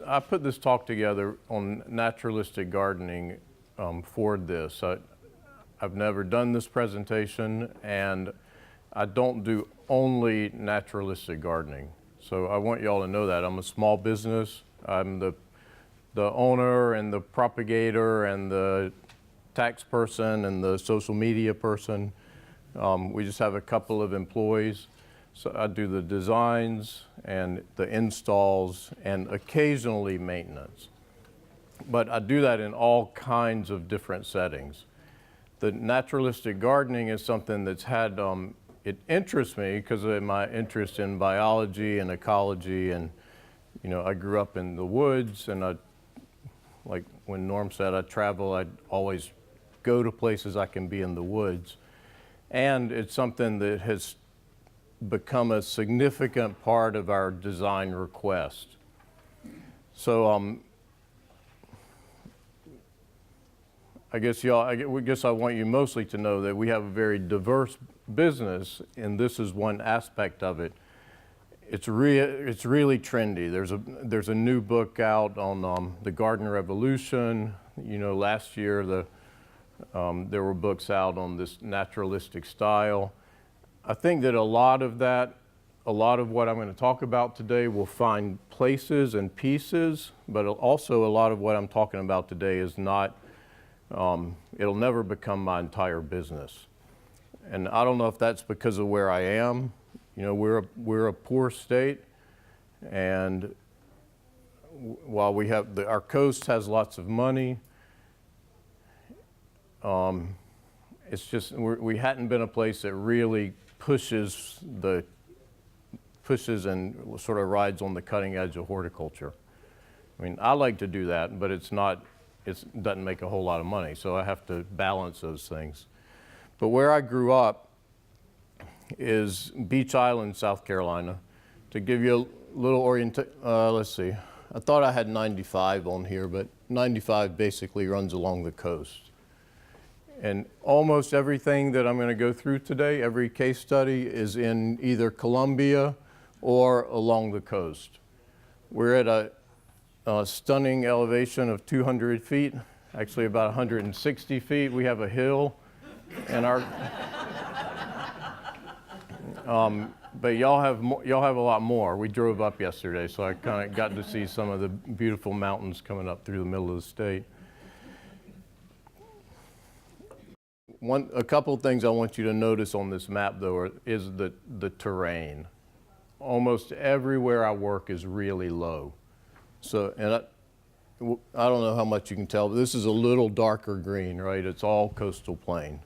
I put this talk together on naturalistic gardening for this. I've never done this presentation, and I don't do only naturalistic gardening. So I want y'all to know that. I'm a small business. I'm the owner and the propagator and the tax person and the social media person. We just have a couple of employees. So I do the designs and the installs and occasionally maintenance. But I do that in all kinds of different settings. The naturalistic gardening is something that's had, it interests me because of my interest in biology and ecology, and I grew up in the woods, and like when Norm said I travel, I'd always go to places I can be in the woods. And it's something that has become a significant part of our design request. So I guess I want you mostly to know that we have a very diverse business, and this is one aspect of it. It's really trendy. There's a new book out on the garden revolution. Last year there were books out on this naturalistic style. I think that a lot of what I'm going to talk about today will find places and pieces, but also a lot of what I'm talking about today is not, it'll never become my entire business. And I don't know if that's because of where I am. We're a poor state, and while we have, our coast has lots of money, it's just, we hadn't been a place that really pushes and sort of rides on the cutting edge of horticulture. I mean, I like to do that, but it doesn't make a whole lot of money, so I have to balance those things. But where I grew up is Beach Island, South Carolina. To give you a little let's see, I thought I had 95 on here, but 95 basically runs along the coast. And almost everything that I'm going to go through today, every case study, is in either Columbia or along the coast. We're at a stunning elevation of 200 feet, actually about 160 feet. We have a hill, and but y'all have a lot more. We drove up yesterday, so I kind of got to see some of the beautiful mountains coming up through the middle of the state. A couple of things I want you to notice on this map, though, is the terrain. Almost everywhere I work is really low. So, and I don't know how much you can tell, but this is a little darker green, right? It's all coastal plain.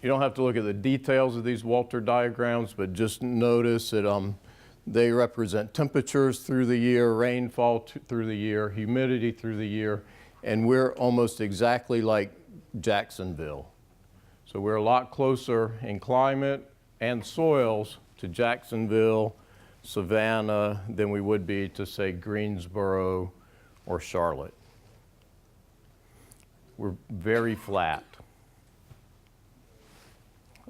You don't have to look at the details of these Walter diagrams, but just notice that they represent temperatures through the year, rainfall through the year, humidity through the year, and we're almost exactly like Jacksonville. So we're a lot closer in climate and soils to Jacksonville, Savannah, than we would be to, say, Greensboro or Charlotte. We're very flat.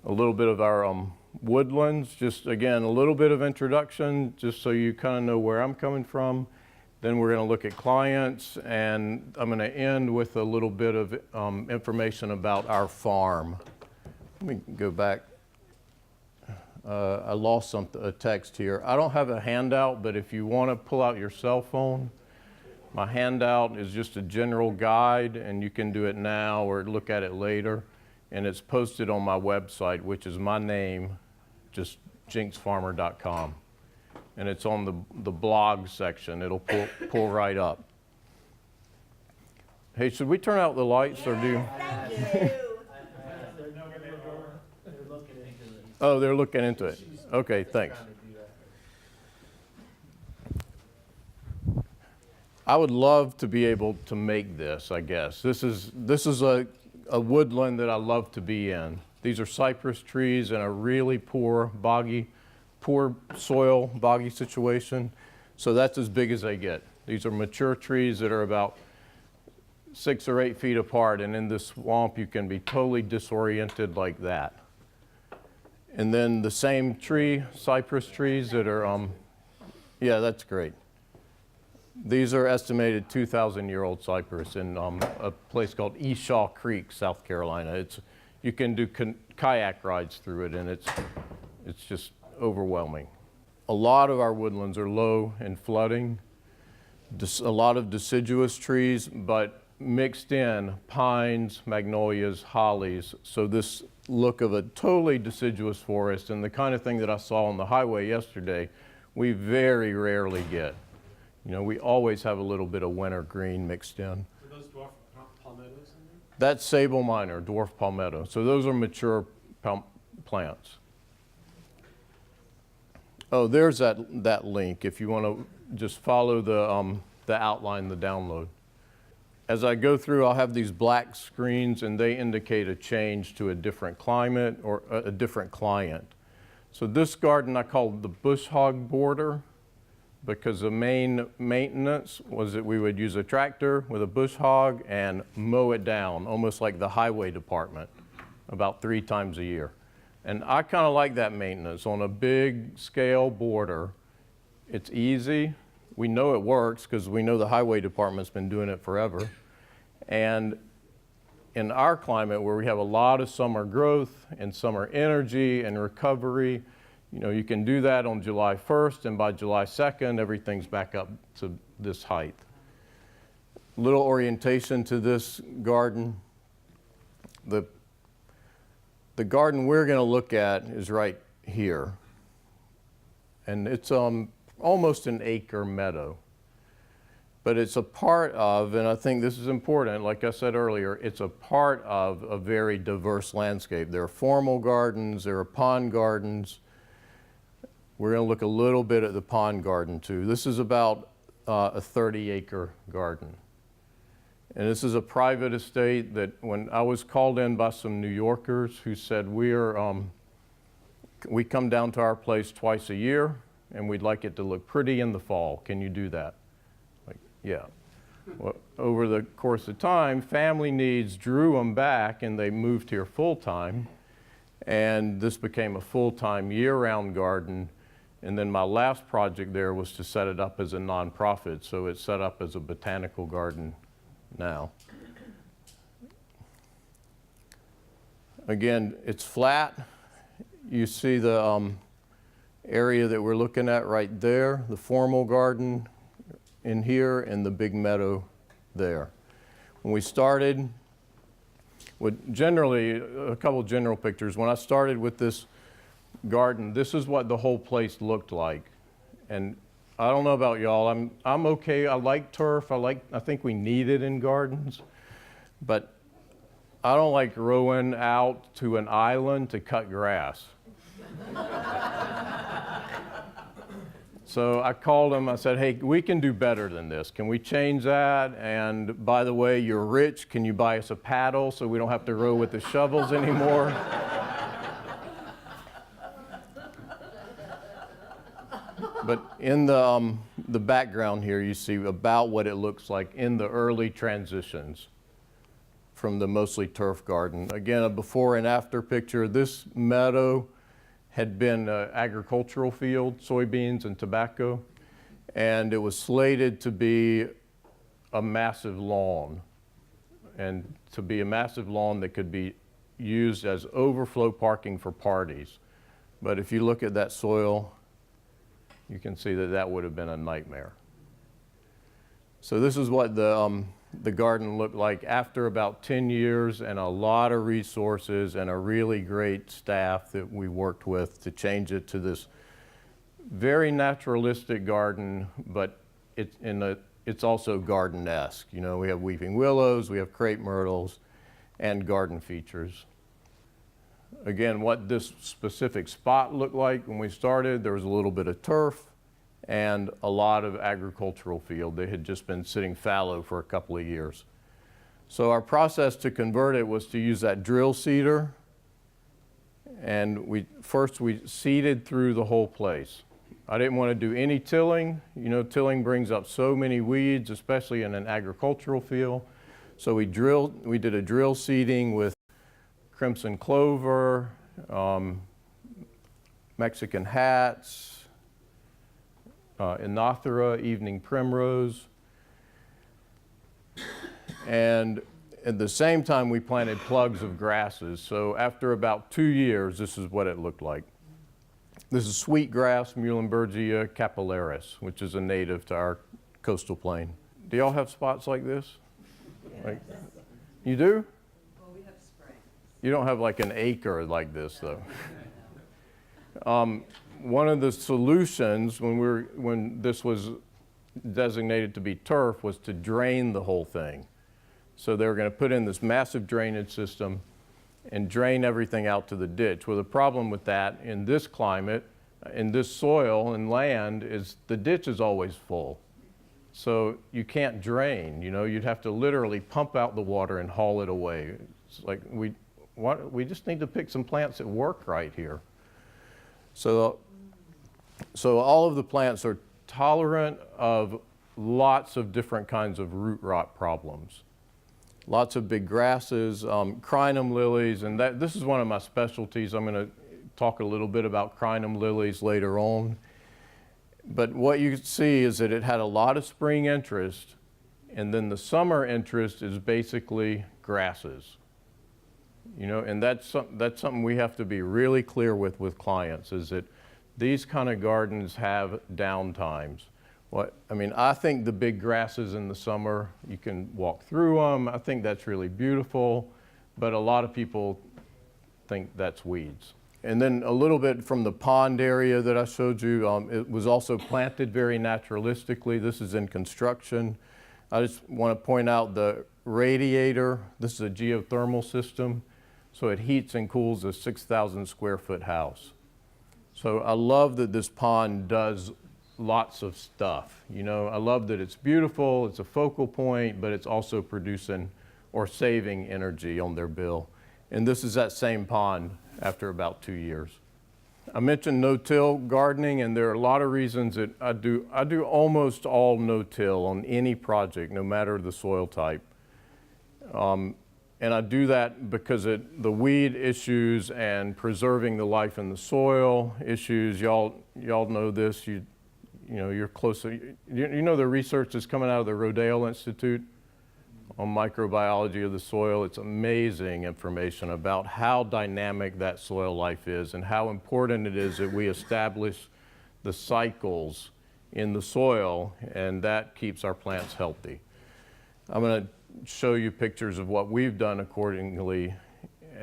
A little bit of our woodlands, just again, a little bit of introduction, just so you kind of know where I'm coming from. Then we're going to look at clients, and I'm going to end with a little bit of information about our farm. Let me go back. I lost a text here. I don't have a handout, but if you want to pull out your cell phone, my handout is just a general guide, and you can do it now or look at it later. And it's posted on my website, which is my name, just jenksfarmer.com. And it's on the blog section. It'll pull right up. Hey, should we turn out the lights or do? Thank you. Oh, they're looking into it. Okay, thanks. I would love to be able to make this, I guess. This is a woodland that I love to be in. These are cypress trees in a really poor soil, boggy situation. So that's as big as they get. These are mature trees that are about 6 or 8 feet apart, and in this swamp you can be totally disoriented like that. And then the same tree, cypress trees that are Yeah, that's great. These are estimated 2,000-year-old cypress in a place called Esau Creek, South Carolina. You can do kayak rides through it, and it's just overwhelming. A lot of our woodlands are low in flooding, a lot of deciduous trees, but mixed in pines, magnolias, hollies. So this look of a totally deciduous forest, and the kind of thing that I saw on the highway yesterday, we very rarely get. You know, we always have a little bit of winter green mixed in. Are those dwarf palmettos in there? That's sable minor, dwarf palmetto. So those are mature plants. Oh, there's that link if you want to just follow the outline, the download. As I go through, I'll have these black screens, and they indicate a change to a different climate or a different client. So this garden I called the bush hog border, because the main maintenance was that we would use a tractor with a bush hog and mow it down, almost like the highway department, about 3 times a year. And I kind of like that maintenance on a big scale border. It's easy. We know it works because we know the highway department's been doing it forever. And in our climate, where we have a lot of summer growth and summer energy and recovery, you know, you can do that on July 1st, and by July 2nd, everything's back up to this height. Little orientation to this garden. The garden we're going to look at is right here. And it's almost an acre meadow. But it's a part of, and I think this is important, like I said earlier, it's a part of a very diverse landscape. There are formal gardens, there are pond gardens. We're going to look a little bit at the pond garden too. This is about a 30-acre garden. And this is a private estate that when I was called in by some New Yorkers who said, we come down to our place twice a year and we'd like it to look pretty in the fall. Can you do that? Like, yeah. Well, over the course of time, family needs drew them back and they moved here full-time. And this became a full-time year-round garden. And then my last project there was to set it up as a nonprofit. So it's set up as a botanical garden now. Again, it's flat. You see the area that we're looking at right there, the formal garden in here and the big meadow there. When we started, generally, a couple of general pictures. When I started with this garden, this is what the whole place looked like. And I don't know about y'all, I'm okay, I like turf, I think we need it in gardens, but I don't like rowing out to an island to cut grass. So I called them, I said, hey, we can do better than this. Can we change that? And by the way, you're rich, can you buy us a paddle so we don't have to row with the shovels anymore? But in the background here, you see about what it looks like in the early transitions from the mostly turf garden. Again, a before and after picture. This meadow had been an agricultural field, soybeans and tobacco, and it was slated to be a massive lawn, and to be a massive lawn that could be used as overflow parking for parties. But if you look at that soil, you can see that that would have been a nightmare. So this is what the garden looked like after about 10 years and a lot of resources and a really great staff that we worked with to change it to this very naturalistic garden, but it's also garden-esque. You know, we have weeping willows, we have crepe myrtles, and garden features. Again, what this specific spot looked like when we started, there was a little bit of turf and a lot of agricultural field. They had just been sitting fallow for a couple of years. So our process to convert it was to use that drill seeder, and we seeded through the whole place. I didn't want to do any tilling. You know, tilling brings up so many weeds, especially in an agricultural field. So we did a drill seeding with crimson clover, Mexican hats, Enothera, evening primrose. And at the same time, we planted plugs of grasses. So after about 2 years, this is what it looked like. This is sweetgrass, Muhlenbergia capillaris, which is a native to our coastal plain. Do y'all have spots like this? Like, you do? Well, we have spring. You don't have like an acre like this, though. One of the solutions when this was designated to be turf was to drain the whole thing. So they were going to put in this massive drainage system and drain everything out to the ditch. Well, the problem with that in this climate, in this soil and land, is the ditch is always full. So you can't drain, you know, you'd have to literally pump out the water and haul it away. It's like we just need to pick some plants that work right here. So all of the plants are tolerant of lots of different kinds of root rot problems. Lots of big grasses, crinum lilies, and this is one of my specialties. I'm going to talk a little bit about crinum lilies later on. But what you see is that it had a lot of spring interest, and then the summer interest is basically grasses. You know, and that's something we have to be really clear with clients, is that these kind of gardens have down times. I think the big grasses in the summer, you can walk through them. I think that's really beautiful, but a lot of people think that's weeds. And then a little bit from the pond area that I showed you, it was also planted very naturalistically. This is in construction. I just want to point out the radiator. This is a geothermal system, so it heats and cools a 6,000 square foot house. So I love that this pond does lots of stuff. You know, I love that it's beautiful, it's a focal point, but it's also producing or saving energy on their bill. And this is that same pond after about 2 years. I mentioned no-till gardening, and there are a lot of reasons that I do almost all no-till on any project, no matter the soil type. And I do that because the weed issues and preserving the life in the soil issues, y'all know this, you know, you're closer. You know the research that's coming out of the Rodale Institute on microbiology of the soil. It's amazing information about how dynamic that soil life is and how important it is that we establish the cycles in the soil, and that keeps our plants healthy. I'm going to show you pictures of what we've done accordingly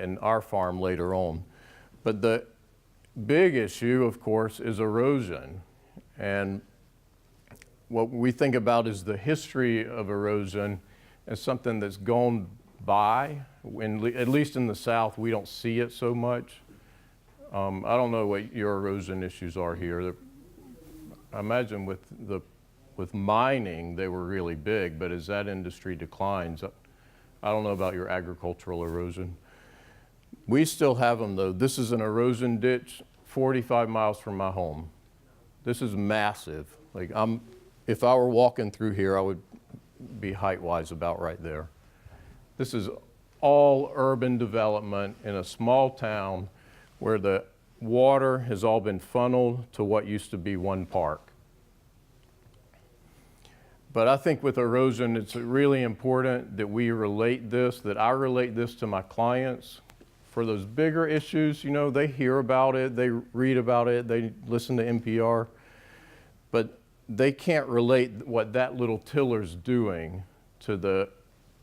in our farm later on. But the big issue, of course, is erosion. And what we think about is the history of erosion as something that's gone by. At least in the South, we don't see it so much. I don't know what your erosion issues are here. I imagine with mining, they were really big, but as that industry declines, I don't know about your agricultural erosion. We still have them though. This is an erosion ditch 45 miles from my home. This is massive. Like if I were walking through here, I would be height-wise about right there. This is all urban development in a small town where the water has all been funneled to what used to be one park. But I think with erosion, it's really important that we relate this, that I relate this to my clients. For those bigger issues, you know, they hear about it, they read about it, they listen to NPR, but they can't relate what that little tiller's doing to the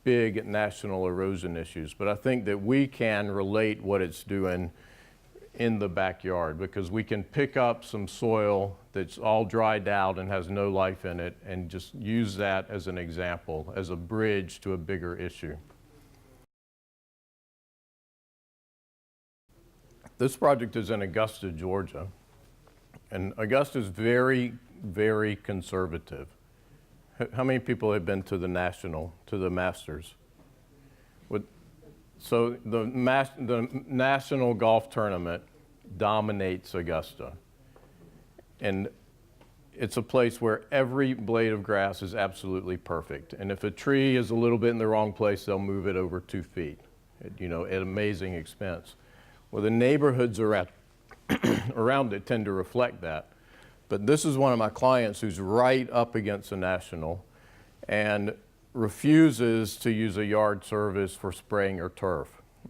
big national erosion issues. But I think that we can relate what it's doing in the backyard, because we can pick up some soil that's all dried out and has no life in it and just use that as an example, as a bridge to a bigger issue. This project is in Augusta, Georgia. And Augusta is very, very conservative. How many people have been to the Masters? So the National Golf Tournament dominates Augusta. And it's a place where every blade of grass is absolutely perfect. And if a tree is a little bit in the wrong place, they'll move it over 2 feet, at amazing expense. Well, the neighborhoods around it tend to reflect that. But this is one of my clients who's right up against the National and refuses to use a yard service for spraying her turf.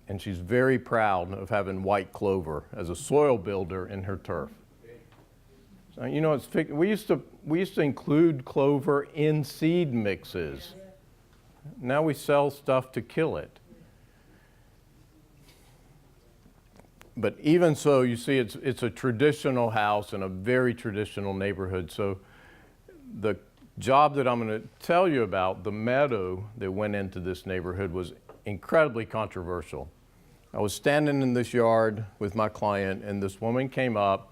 And she's very proud of having white clover as a soil builder in her turf. So, you know, we used to include clover in seed mixes. Now we sell stuff to kill it. But even so, you see, it's a traditional house in a very traditional neighborhood. So the job that I'm going to tell you about, the meadow that went into this neighborhood, was incredibly controversial. I was standing in this yard with my client, and this woman came up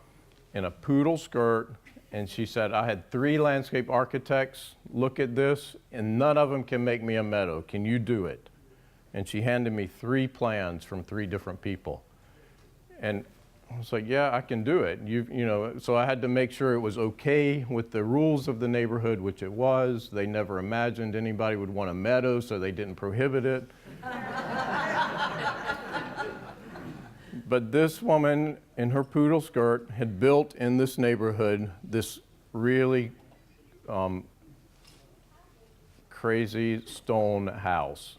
in a poodle skirt, and she said, I had 3 landscape architects look at this, and none of them can make me a meadow. Can you do it? And she handed me 3 plans from 3 different people. And I was like, yeah, I can do it. You know, so I had to make sure it was okay with the rules of the neighborhood, which it was. They never imagined anybody would want a meadow, so they didn't prohibit it. But this woman in her poodle skirt had built in this neighborhood this really crazy stone house.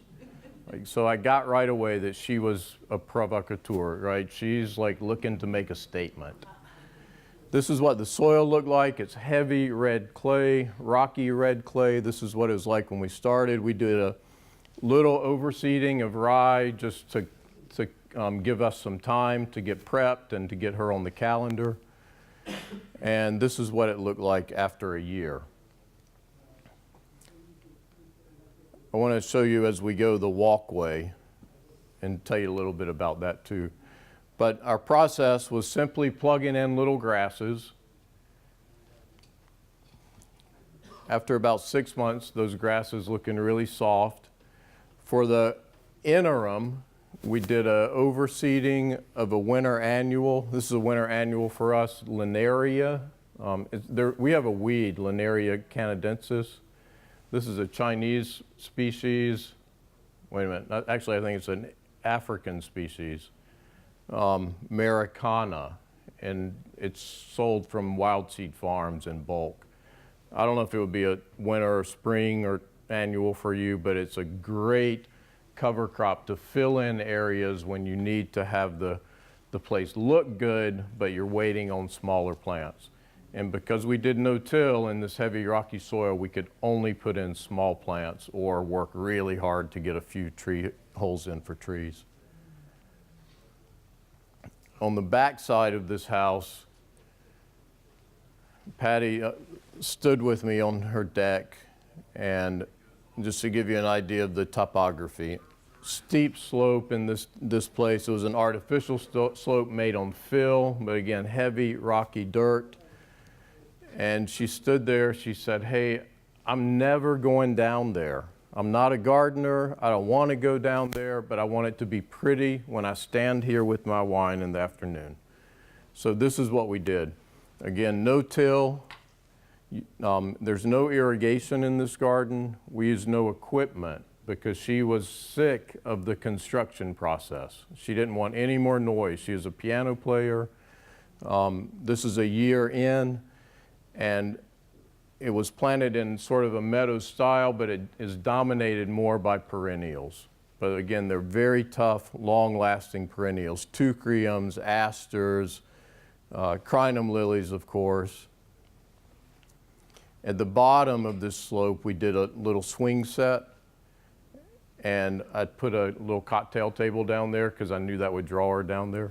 So I got right away that she was a provocateur, right? She's like looking to make a statement. This is what the soil looked like. It's heavy red clay, rocky red clay. This is what it was like when we started. We did a little overseeding of rye just to give us some time to get prepped and to get her on the calendar. And this is what it looked like after a year. I want to show you as we go the walkway and tell you a little bit about that too. But our process was simply plugging in little grasses. After about 6 months, those grasses looking really soft. For the interim, we did a overseeding of a winter annual. This is a winter annual for us, Linaria. We have a weed, Linaria canadensis. This is a Chinese species. Wait a minute, actually I think it's an African species, Americana, and it's sold from Wild Seed Farms in bulk. I don't know if it would be a winter or spring or annual for you, but it's a great cover crop to fill in areas when you need to have the place look good, but you're waiting on smaller plants. And because we did no-till in this heavy rocky soil, we could only put in small plants or work really hard to get a few tree holes in for trees. On the back side of this house, Patty stood with me on her deck, and just to give you an idea of the topography, steep slope in this place. It was an artificial slope made on fill, but again, heavy rocky dirt. And she stood there, she said, hey, I'm never going down there. I'm not a gardener, I don't want to go down there, but I want it to be pretty when I stand here with my wine in the afternoon. So this is what we did. Again, no-till, there's no irrigation in this garden. We used no equipment because she was sick of the construction process. She didn't want any more noise. She was a piano player. This is a year in. And it was planted in sort of a meadow style, but it is dominated more by perennials. But again, they're very tough, long-lasting perennials. Teucriums, asters, crinum lilies, of course. At the bottom of this slope, we did a little swing set. And I put a little cocktail table down there because I knew that would draw her down there.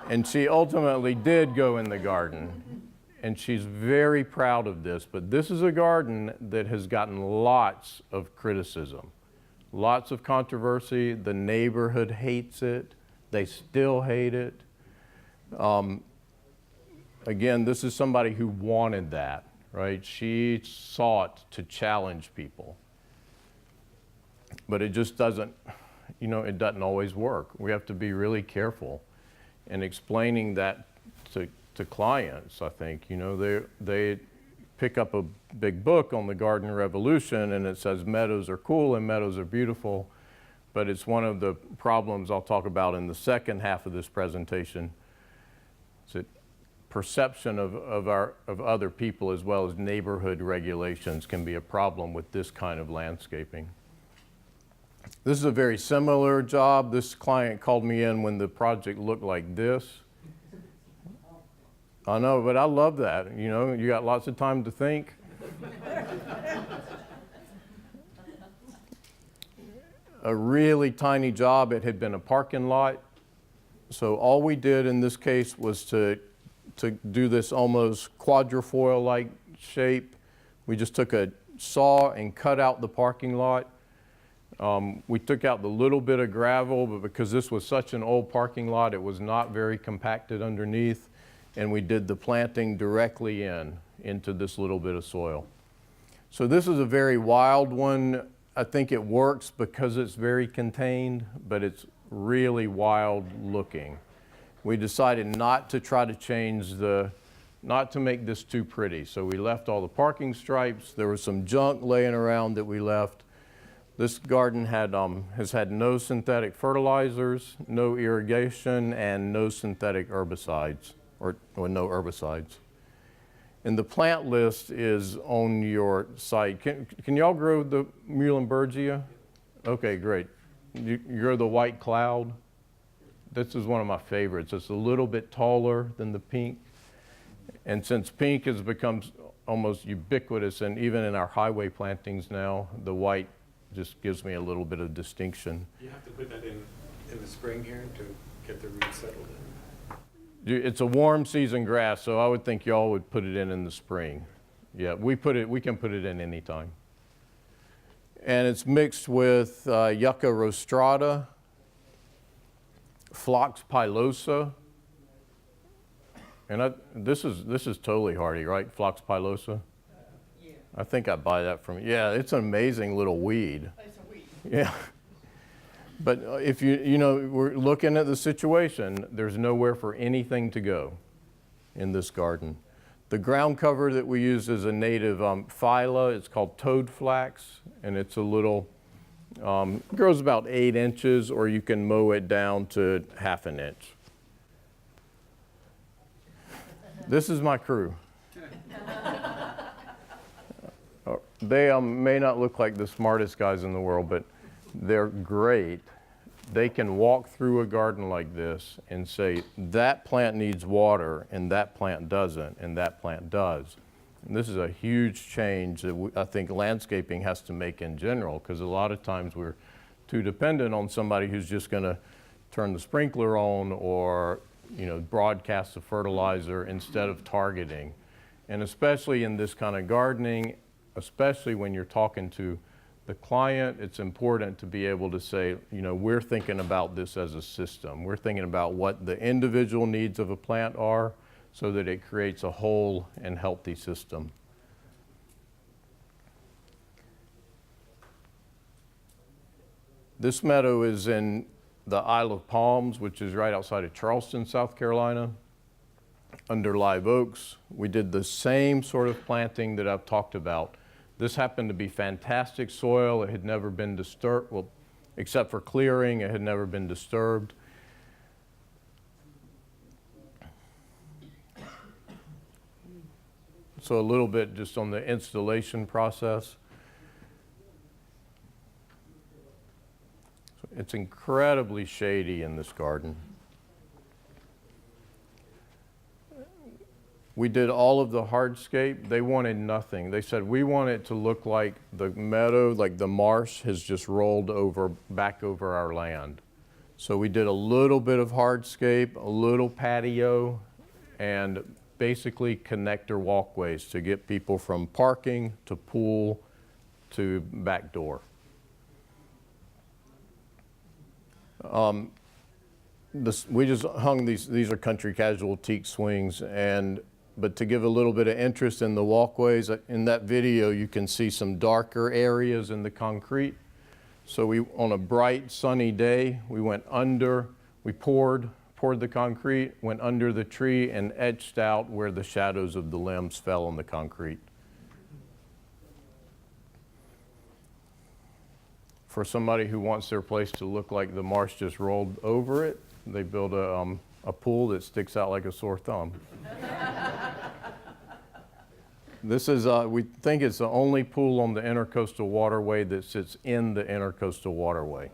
And she ultimately did go in the garden. And she's very proud of this, but this is a garden that has gotten lots of criticism, lots of controversy. The neighborhood hates it. They still hate it. Again, this is somebody who wanted that, right? She sought to challenge people. But it just doesn't, you know, it doesn't always work. We have to be really careful in explaining that to clients. I think, you know, they pick up a big book on the garden revolution and it says meadows are cool and meadows are beautiful, but it's one of the problems I'll talk about in the second half of this presentation. Is it perception of other people as well as neighborhood regulations can be a problem with this kind of landscaping. This is a very similar job. This client called me in when the project looked like this. I know, but I love that. You know, you got lots of time to think. A really tiny job. It had been a parking lot. So all we did in this case was to do this almost quadrifoil-like shape. We just took a saw and cut out the parking lot. We took out the little bit of gravel, but because this was such an old parking lot, it was not very compacted underneath. And we did the planting directly into this little bit of soil. So this is a very wild one. I think it works because it's very contained, but it's really wild looking. We decided not to try to change not to make this too pretty. So we left all the parking stripes. There was some junk laying around that we left. This garden has had no synthetic fertilizers, no irrigation, and no synthetic herbicides, or no herbicides. And the plant list is on your site. Can y'all grow the Muhlenbergia? Okay, great. You grow the white cloud? This is one of my favorites. It's a little bit taller than the pink. And since pink has become almost ubiquitous, and even in our highway plantings now, the white just gives me a little bit of distinction. You have to put that in the spring here to get the roots settled in. It's a warm season grass, so I would think y'all would put it in the spring. Yeah, we can put it in anytime. And it's mixed with Yucca rostrata, Phlox pilosa, and this is totally hardy, right? Phlox pilosa. Yeah, I think I buy that from. Yeah, it's an amazing little weed. it's a weed. Yeah. But if you know, we're looking at the situation, there's nowhere for anything to go in this garden. The ground cover that we use is a native phyla. It's called toad flax, and it's a little, grows about 8 inches, or you can mow it down to 1/2 inch. This is my crew. They may not look like the smartest guys in the world, but they're great. They can walk through a garden like this and say, that plant needs water, and that plant doesn't, and that plant does. And this is a huge change that I think landscaping has to make in general, because a lot of times we're too dependent on somebody who's just going to turn the sprinkler on or broadcast the fertilizer instead of targeting. And especially in this kind of gardening, especially when you're talking to the client, it's important to be able to say, we're thinking about this as a system. We're thinking about what the individual needs of a plant are so that it creates a whole and healthy system. This meadow is in the Isle of Palms, which is right outside of Charleston, South Carolina, under live oaks. We did the same sort of planting that I've talked about. This happened to be fantastic soil. It had never been disturbed, well, except for clearing, it had never been disturbed. So a little bit just on the installation process. So it's incredibly shady in this garden. We did all of the hardscape. They wanted nothing. They said, we want it to look like the meadow, like the marsh has just rolled back over our land. So we did a little bit of hardscape, a little patio, and basically connector walkways to get people from parking to pool to back door. We just hung these are country casual teak swings, but to give a little bit of interest in the walkways, in that video you can see some darker areas in the concrete. So on a bright sunny day, we went under, we poured the concrete, went under the tree and etched out where the shadows of the limbs fell on the concrete. For somebody who wants their place to look like the marsh just rolled over it, they built A pool that sticks out like a sore thumb. This is, we think it's the only pool on the intercoastal waterway that sits in the intercoastal waterway.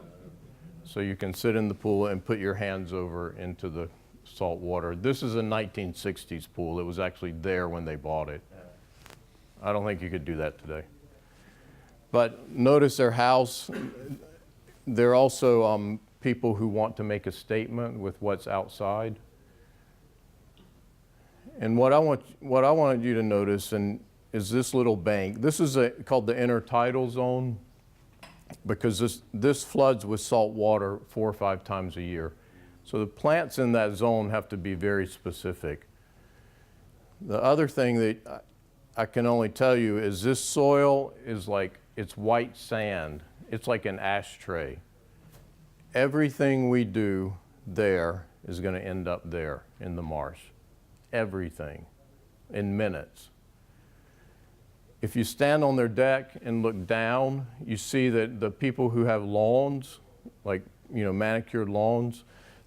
So you can sit in the pool and put your hands over into the salt water. This is a 1960s pool. It was actually there when they bought it. I don't think you could do that today. But notice their house. They're also people who want to make a statement with what's outside. And what I wanted you to notice is this little bank. This is called the intertidal zone because this floods with salt water 4 or 5 times a year. So the plants in that zone have to be very specific. The other thing that I can only tell you is this soil is like, it's white sand. It's like an ashtray. Everything we do there is going to end up there in the marsh. Everything, in minutes. If you stand on their deck and look down, you see that the people who have lawns, like, you know, manicured lawns,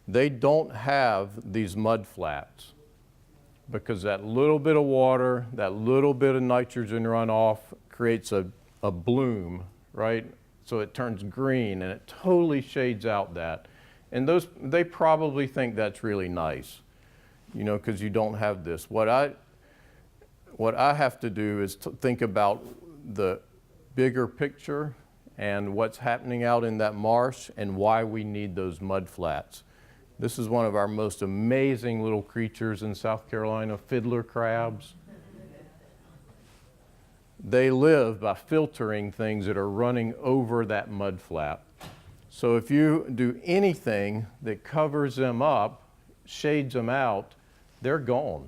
they don't have these mud flats because that little bit of water, that little bit of nitrogen runoff creates a bloom, right? So it turns green and it totally shades out that. And they probably think that's really nice, you know, because you don't have this. What I have to do is to think about the bigger picture and what's happening out in that marsh and why we need those mud flats. This is one of our most amazing little creatures in South Carolina, fiddler crabs. They live by filtering things that are running over that mud flat. So if you do anything that covers them up, shades them out, they're gone.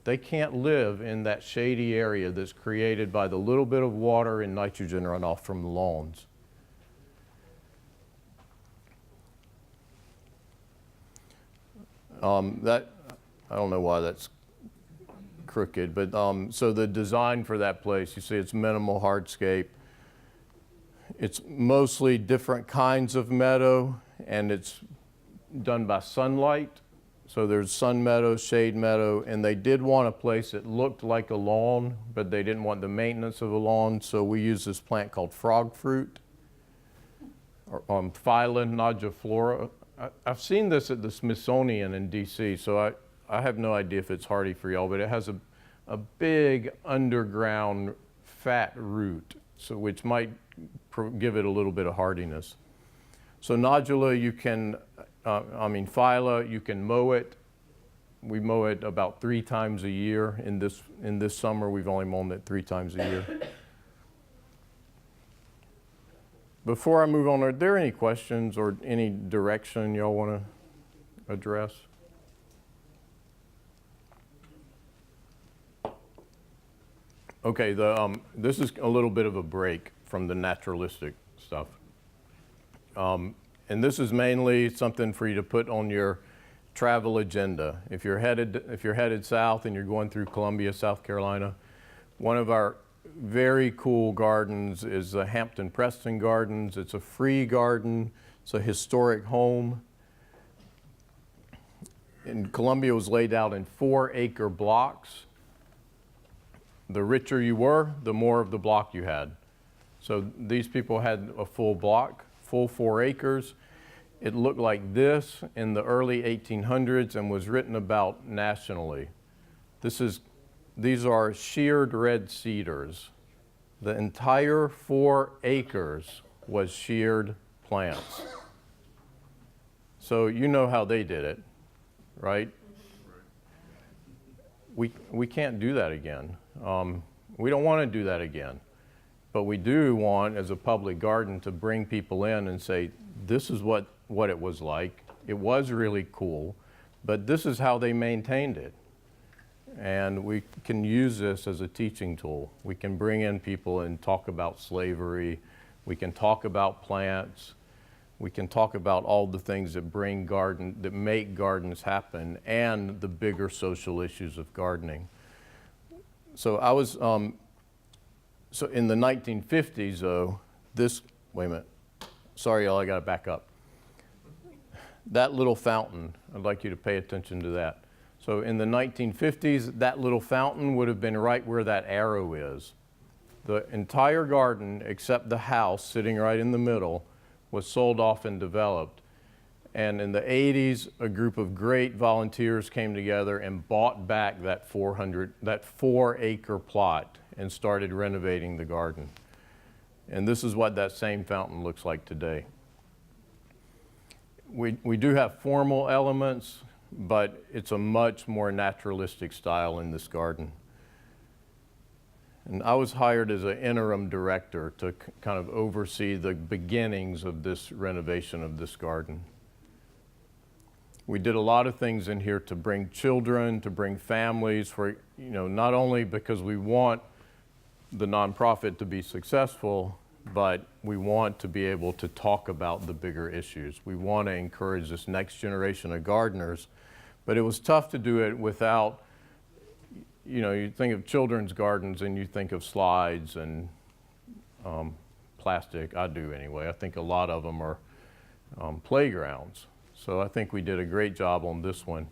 They can't live in that shady area that's created by the little bit of water and nitrogen runoff from the lawns. I don't know why that's crooked, but so the design for that place, you see it's minimal hardscape. It's mostly different kinds of meadow, and it's done by sunlight. So there's sun meadow, shade meadow, and they did want a place that looked like a lawn, but they didn't want the maintenance of a lawn, so we use this plant called frog fruit, or Phyla noduliflora. I've seen this at the Smithsonian in DC, so I have no idea if it's hardy for y'all, but it has a big underground fat root, so which might give it a little bit of hardiness. So nodula, you can, Phyla, you can mow it. We mow it about 3 times a year. In this summer, we've only mown it 3 times a year. Before I move on, are there any questions or any direction y'all want to address? Okay, this is a little bit of a break from the naturalistic stuff. And this is mainly something for you to put on your travel agenda. If you're headed south and you're going through Columbia, South Carolina, one of our very cool gardens is the Hampton Preston Gardens. It's a free garden. It's a historic home. And Columbia was laid out in 4-acre blocks. The richer you were, the more of the block you had. So these people had a full block, full 4 acres. It looked like this in the early 1800s and was written about nationally. These are sheared red cedars. The entire 4 acres was sheared plants. So you know how they did it, right? We can't do that again. We don't want to do that again. But we do want, as a public garden, to bring people in and say, this is what it was like. It was really cool, but this is how they maintained it. And we can use this as a teaching tool. We can bring in people and talk about slavery. We can talk about plants. We can talk about all the things that make gardens happen, and the bigger social issues of gardening. So I was, so in the 1950s though, wait a minute. Sorry y'all, I gotta back up. That little fountain, I'd like you to pay attention to that. So in the 1950s, that little fountain would have been right where that arrow is. The entire garden, except the house sitting right in the middle, was sold off and developed. And in the 80s, a group of great volunteers came together and bought back that 4-acre plot and started renovating the garden. And this is what that same fountain looks like today. We do have formal elements, but it's a much more naturalistic style in this garden. And I was hired as an interim director to kind of oversee the beginnings of this renovation of this garden. We did a lot of things in here to bring children, to bring families, for, not only because we want the nonprofit to be successful, but we want to be able to talk about the bigger issues. We want to encourage this next generation of gardeners, but it was tough to do it without, you think of children's gardens and you think of slides and plastic. I do anyway. I think a lot of them are playgrounds. So I think we did a great job on this one,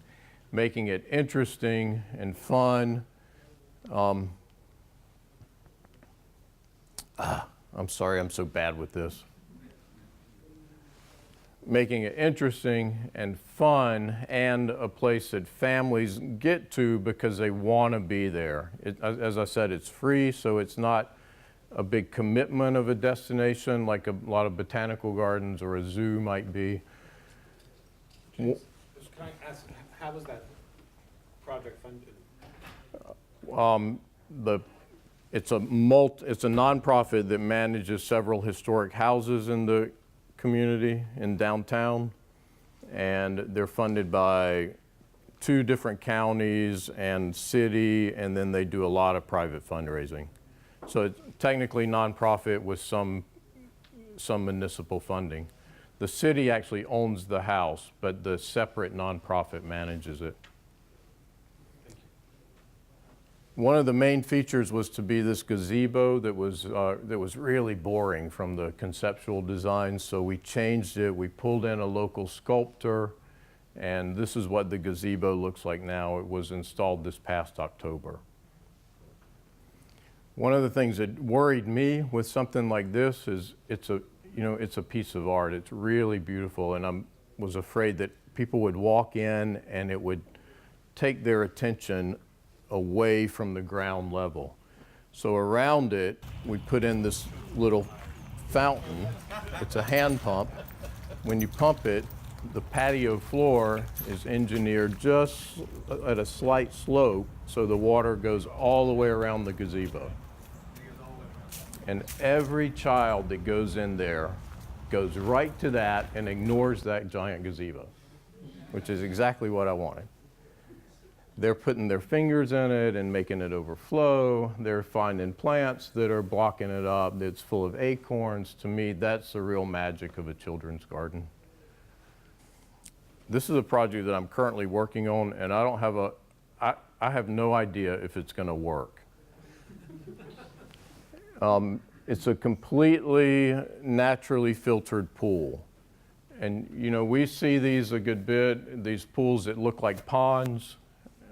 making it interesting and fun. I'm sorry, I'm so bad with this. Making it interesting and fun, and a place that families get to because they want to be there. As I said, it's free, so it's not a big commitment of a destination like a lot of botanical gardens or a zoo might be. Can I ask, how was that project funded? It's a nonprofit that manages several historic houses in the community in downtown, and they're funded by 2 different counties and city, and then they do a lot of private fundraising. So it's technically nonprofit with some municipal funding. The city actually owns the house, but the separate nonprofit manages it. One of the main features was to be this gazebo that was really boring from the conceptual design, so we changed it. We pulled in a local sculptor, and this is what the gazebo looks like now. It was installed this past October. One of the things that worried me with something like this is it's a piece of art. It's really beautiful, and I was afraid that people would walk in and it would take their attention away from the ground level. So around it, we put in this little fountain. It's a hand pump. When you pump it, the patio floor is engineered just at a slight slope, so the water goes all the way around the gazebo. And every child that goes in there goes right to that and ignores that giant gazebo, which is exactly what I wanted. They're putting their fingers in it and making it overflow. They're finding plants that are blocking it up, that's full of acorns. To me, that's the real magic of a children's garden. This is a project that I'm currently working on, and I have no idea if it's going to work. It's a completely naturally filtered pool. And we see these a good bit, these pools that look like ponds.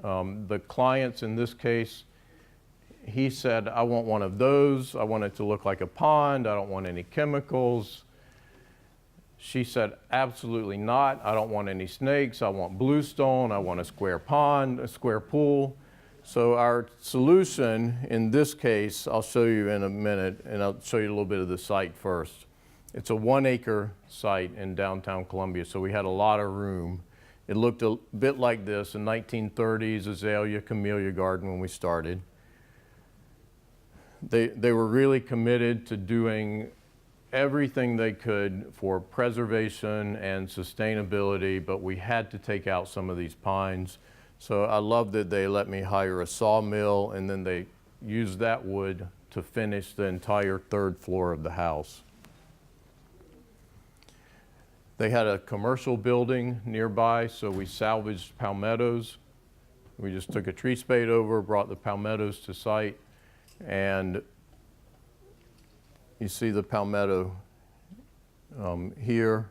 The clients in this case, he said, I want one of those. I want it to look like a pond. I don't want any chemicals. She said, absolutely not. I don't want any snakes. I want bluestone. I want a square pond, a square pool. So our solution in this case, I'll show you in a minute, and I'll show you a little bit of the site first. It's a 1-acre site in downtown Columbia, so we had a lot of room. It looked a bit like this, a 1930s azalea camellia garden when we started. They were really committed to doing everything they could for preservation and sustainability, but we had to take out some of these pines. So I love that they let me hire a sawmill, and then they used that wood to finish the entire 3rd floor of the house. They had a commercial building nearby, so we salvaged palmettos. We just took a tree spade over, brought the palmettos to site, and you see the palmetto here.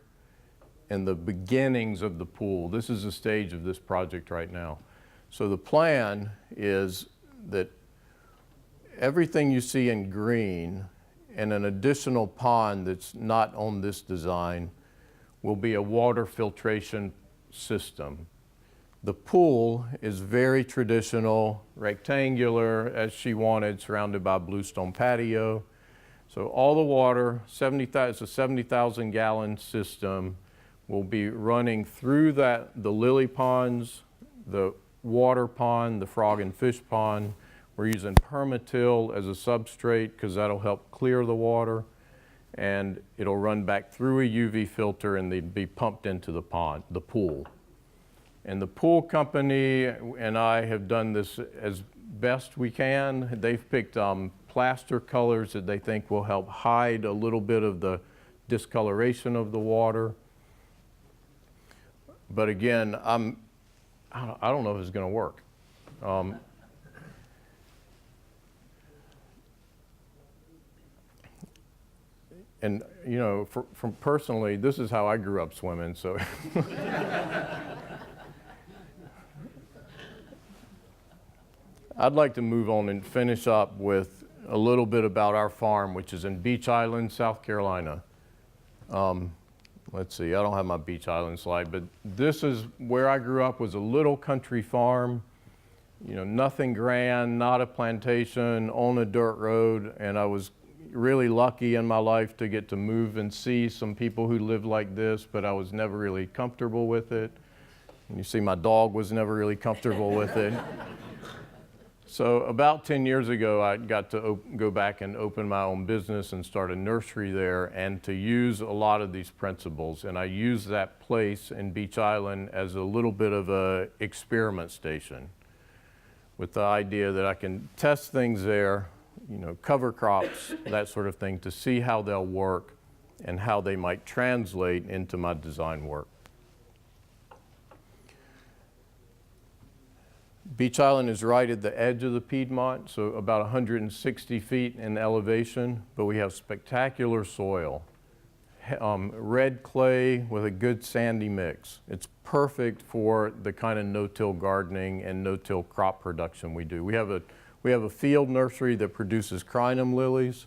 and the beginnings of the pool. This is the stage of this project right now. So the plan is that everything you see in green and an additional pond that's not on this design will be a water filtration system. The pool is very traditional, rectangular, as she wanted, surrounded by a bluestone patio. So all the water, it's a 70,000 gallon system, will be running through the lily ponds, the water pond, the frog and fish pond. We're using permatill as a substrate because that'll help clear the water, and it'll run back through a UV filter and they'd be pumped into the pool. And the pool company and I have done this as best we can. They've picked plaster colors that they think will help hide a little bit of the discoloration of the water. But again, I don't know if it's going to work. And you know, from personally, this is how I grew up swimming, so. I'd like to move on and finish up with a little bit about our farm, which is in Beach Island, South Carolina. Let's see, I don't have my Beach Island slide, but this is where I grew up, was a little country farm. You know, nothing grand, not a plantation, on a dirt road, and I was really lucky in my life to get to move and see some people who lived like this, but I was never really comfortable with it. And you see my dog was never really comfortable with it. So about 10 years ago, I got to go back and open my own business and start a nursery there, and to use a lot of these principles. And I use that place in Beach Island as a little bit of a experiment station, with the idea that I can test things there, you know, cover crops, that sort of thing, to see how they'll work and how they might translate into my design work. Beach Island is right at the edge of the Piedmont, so about 160 feet in elevation, but we have spectacular soil. Red clay with a good sandy mix. It's perfect for the kind of no-till gardening and no-till crop production we do. We have a field nursery that produces crinum lilies.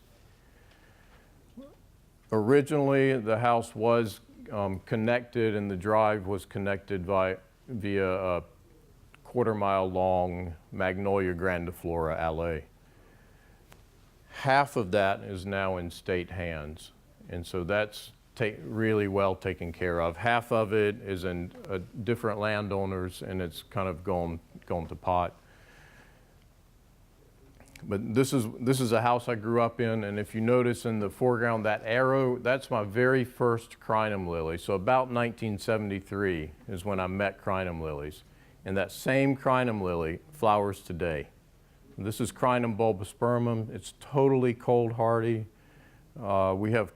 Originally, the house was connected, and the drive was connected via a quarter-mile long Magnolia grandiflora alley. Half of that is now in state hands, and so that's really well taken care of. Half of it is in different landowners, and it's kind of gone to pot. But this is a house I grew up in, and if you notice in the foreground, that arrow, that's my very first crinum lily. So about 1973 is when I met crinum lilies. And that same crinum lily flowers today. This is Crinum bulbospermum. It's totally cold hardy. We have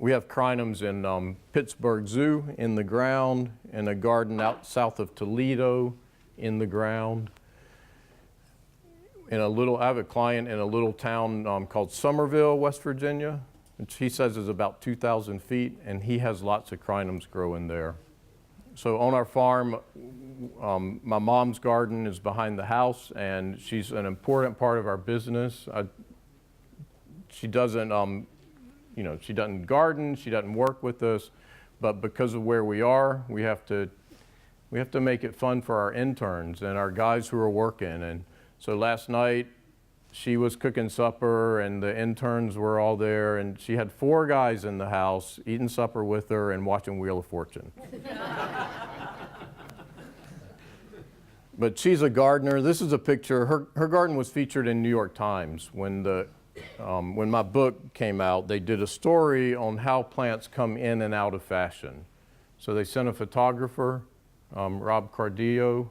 crinums in Pittsburgh Zoo in the ground, in a garden out south of Toledo in the ground. I have a client in a little town called Somerville, West Virginia, which he says is about 2,000 feet, and he has lots of crinums growing there. So on our farm, my mom's garden is behind the house, and she's an important part of our business. She doesn't, she doesn't garden, she doesn't work with us, but because of where we are, we have to make it fun for our interns and our guys who are working. And so last night, she was cooking supper, and the interns were all there, and she had 4 guys in the house eating supper with her and watching Wheel of Fortune. But she's a gardener. This is a picture. Her garden was featured in New York Times. When my book came out, they did a story on how plants come in and out of fashion. So they sent a photographer, Rob Cardillo,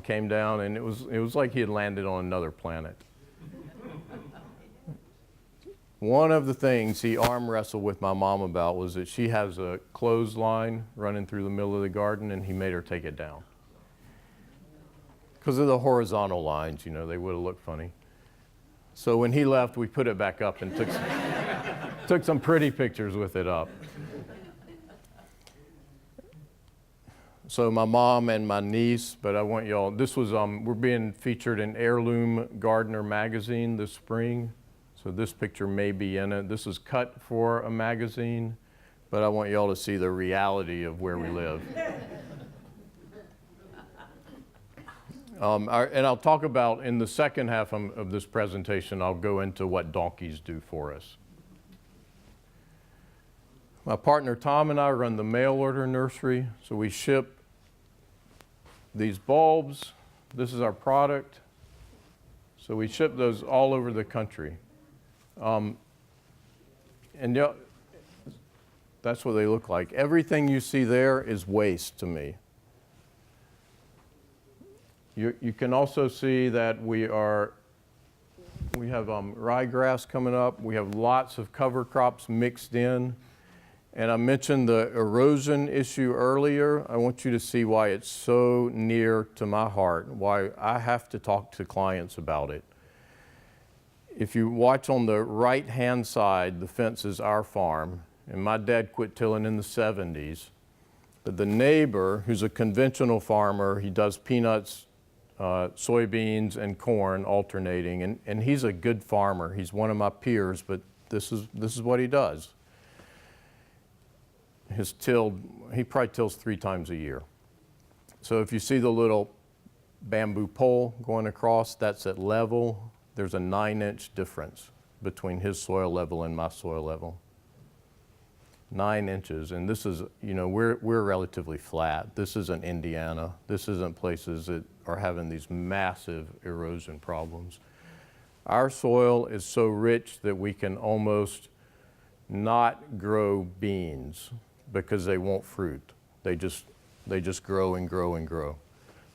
came down, and it was like he had landed on another planet. One of the things he arm wrestled with my mom about was that she has a clothesline running through the middle of the garden, and he made her take it down. Because of the horizontal lines, they would have looked funny. So when he left, we put it back up and Took some pretty pictures with it up. So my mom and my niece, but I want y'all, this was, we're being featured in Heirloom Gardener magazine this spring. So this picture may be in it. This is cut for a magazine, but I want y'all to see the reality of where we live. And I'll talk about, in the second half of this presentation, I'll go into what donkeys do for us. My partner Tom and I run the mail order nursery, so we ship these bulbs. This is our product. So we ship those all over the country. And yeah, that's what they look like. Everything you see there is waste to me. You can also see that we have ryegrass coming up. We have lots of cover crops mixed in. And I mentioned the erosion issue earlier. I want you to see why it's so near to my heart, why I have to talk to clients about it. If you watch on the right-hand side, the fence is our farm. And my dad quit tilling in the 70s. But the neighbor, who's a conventional farmer, he does peanuts, soybeans and corn alternating, and he's a good farmer. He's one of my peers, but this is what he does. He probably tills 3 times a year. So if you see the little bamboo pole going across, that's at level. There's a 9-inch difference between his soil level and my soil level. 9 inches, and this is, we're relatively flat. This isn't Indiana. This isn't places that are having these massive erosion problems. Our soil is so rich that we can almost not grow beans because they won't fruit. They just grow and grow and grow.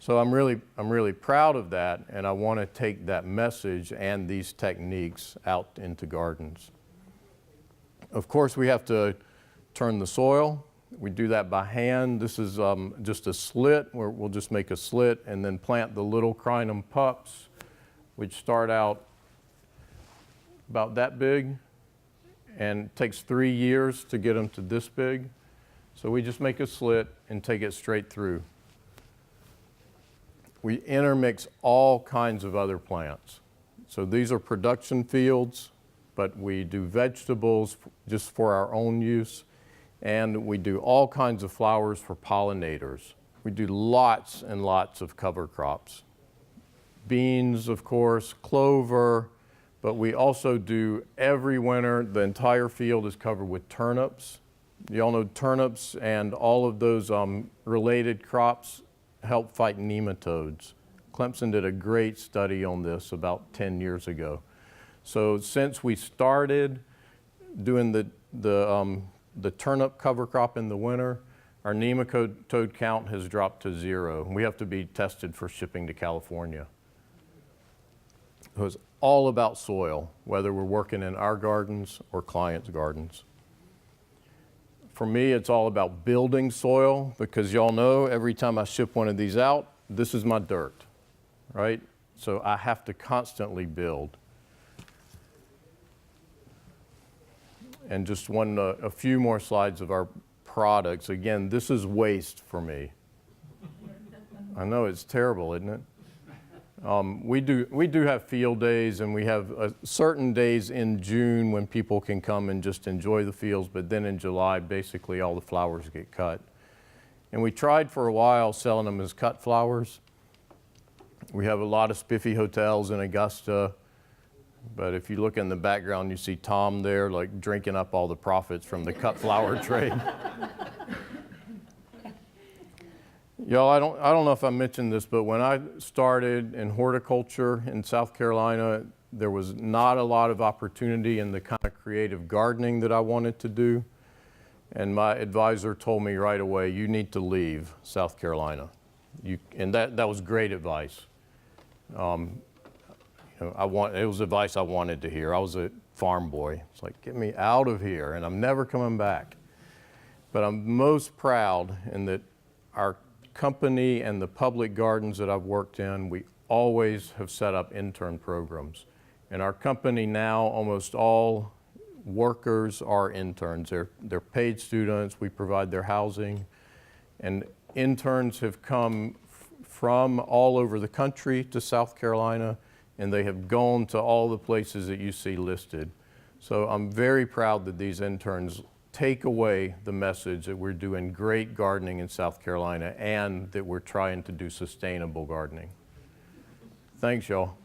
So I'm really proud of that, and I want to take that message and these techniques out into gardens. Of course, we have to turn the soil. We do that by hand. This is just a slit where we'll just make a slit and then plant the little crinum pups, which start out about that big, and it takes 3 years to get them to this big. So we just make a slit and take it straight through. We intermix all kinds of other plants. So these are production fields, but we do vegetables just for our own use. And we do all kinds of flowers for pollinators. We do lots and lots of cover crops. Beans, of course, clover, but we also do every winter, the entire field is covered with turnips. You all know turnips and all of those related crops help fight nematodes. Clemson did a great study on this about 10 years ago. So since we started doing the turnip cover crop in the winter, our nematode count has dropped to 0. We have to be tested for shipping to California. It was all about soil, whether we're working in our gardens or clients' gardens. For me, it's all about building soil, because y'all know every time I ship one of these out, this is my dirt, right? So I have to constantly build. And just a few more slides of our products. Again, this is waste for me. I know it's terrible, isn't it? We do have field days, and we have certain days in June when people can come and just enjoy the fields, but then in July, basically all the flowers get cut. And we tried for a while selling them as cut flowers. We have a lot of spiffy hotels in Augusta, but if you look in the background, you see Tom there, like drinking up all the profits from the cut flower trade. Y'all, I don't know if I mentioned this, but when I started in horticulture in South Carolina, there was not a lot of opportunity in the kind of creative gardening that I wanted to do. And my advisor told me right away, you need to leave South Carolina. And that was great advice. It was advice I wanted to hear. I was a farm boy. It's like, get me out of here, and I'm never coming back. But I'm most proud in that our company and the public gardens that I've worked in, we always have set up intern programs. In our company now, almost all workers are interns. They're paid students. We provide their housing. And interns have come from all over the country to South Carolina, and they have gone to all the places that you see listed. So I'm very proud that these interns take away the message that we're doing great gardening in South Carolina and that we're trying to do sustainable gardening. Thanks, y'all.